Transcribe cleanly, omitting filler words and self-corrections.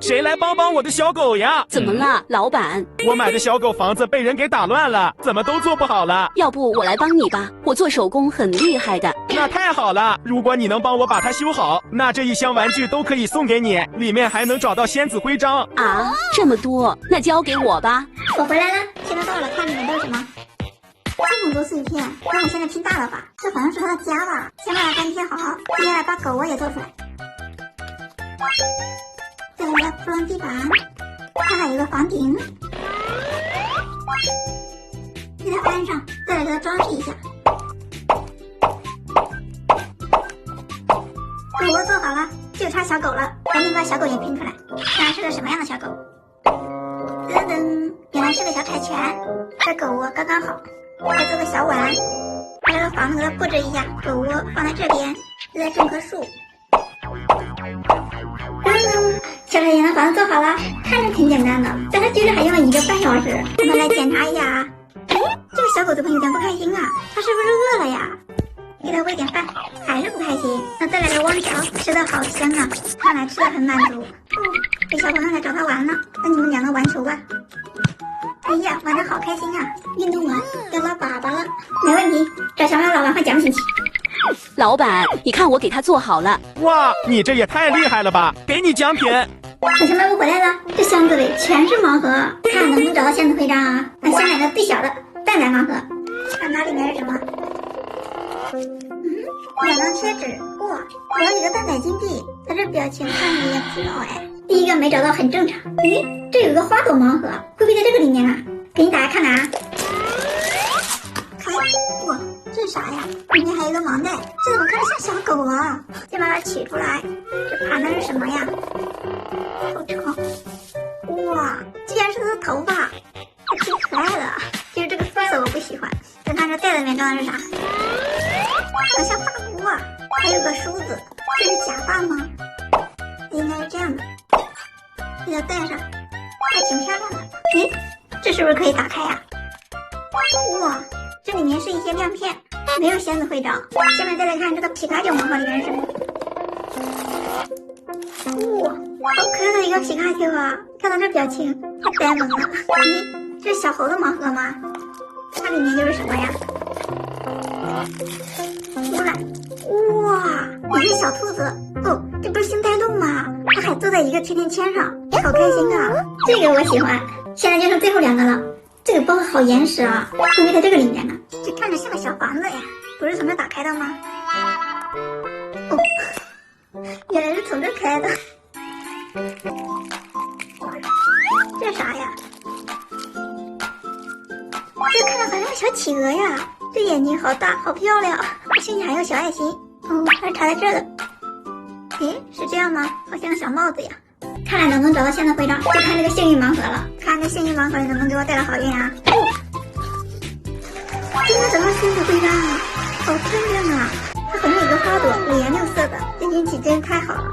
谁来帮帮我的小狗呀？怎么了，老板？我买的小狗房子被人给打乱了，怎么都做不好了。要不我来帮你吧，我做手工很厉害的。那太好了，如果你能帮我把它修好，那这一箱玩具都可以送给你，里面还能找到仙子徽章。啊，这么多，那交给我吧。我回来了，现在到了，看里面都是什么？这么多碎片，让我现在拼大了吧？这好像是他的家吧？先把它粘贴好，接下来把狗窝也做出来。再来个铺上地板，它还有个房顶，给它安上，再来给它装饰一下。狗窝做好了，就差小狗了，赶紧把小狗也拼出来。看是个什么样的小狗？噔噔，原来是个小柴犬，这狗窝刚刚好。再做个小碗，把这个房子给它布置一下，狗窝放在这边，再种棵树。小柴犬的房子做好了，看着挺简单的，但是居然还用了1个半小时。我们来检查一下啊，这个小狗怎么有点不开心啊？它是不是饿了呀？给它喂点饭，还是不开心。那再来个汪条，吃的好香啊，看来吃的很满足。这小朋友来找它玩了，那你们两个玩球吧。哎呀，玩得好开心啊！运动完要拉粑粑了，没问题，找小喵老板会奖品去。老板，你看我给他做好了。哇，你这也太厉害了吧！给你奖品。小小喵不回来了，这箱子里全是盲盒，看能不能找到仙子徽章啊！那先买个最小的蛋仔盲盒，看它里面是什么。2张贴纸，哇，我要有个蛋仔金币，它这表情看着也不知道哎。第一个没找到很正常。咦，这有个花朵盲盒，会不会在这个里面啊？给你打开看看啊。开，哇，这是啥呀？里面还有个盲袋，这怎么看着像小狗啊？先把它取出来，这盘的是什么呀？好长，哇，居然是它的头发，还挺可爱的。就是这个肤色我不喜欢。再看这袋子里面装的是啥？好像发箍啊，还有个梳子，这是假发吗？应该是这样的，给它戴上，还挺漂亮的。诶，这是不是可以打开呀？哇，这里面是一些亮片，没有仙子徽章。下面再来看这个皮卡丘盲盒里面是什么？哇，好可爱的一个皮卡丘啊！看到这表情，太呆萌了。咦，这是小猴子盲盒吗？它里面就是什么呀？出来，哇，一个小兔子哦，这不是星黛露吗？它还坐在一个甜甜圈上，好开心啊！这个我喜欢。现在就剩最后2个了，这个包好严实啊，会不会在这个里面呢？这看着像个小房子呀，不是从这打开的吗？哦，原来是从这开的。这啥呀？这看着好像小企鹅呀，这眼睛好大，好漂亮，心里还有小爱心。哦，还是插在这儿的。诶，是这样吗？好像个小帽子呀。看来能不能找到仙子徽章，就看这个幸运盲盒了。看这幸运盲盒里能不能给我带来好运啊！真的找到仙子徽章啊，好漂亮啊！它好像有个花朵，5颜6色的，这运气真是太好了。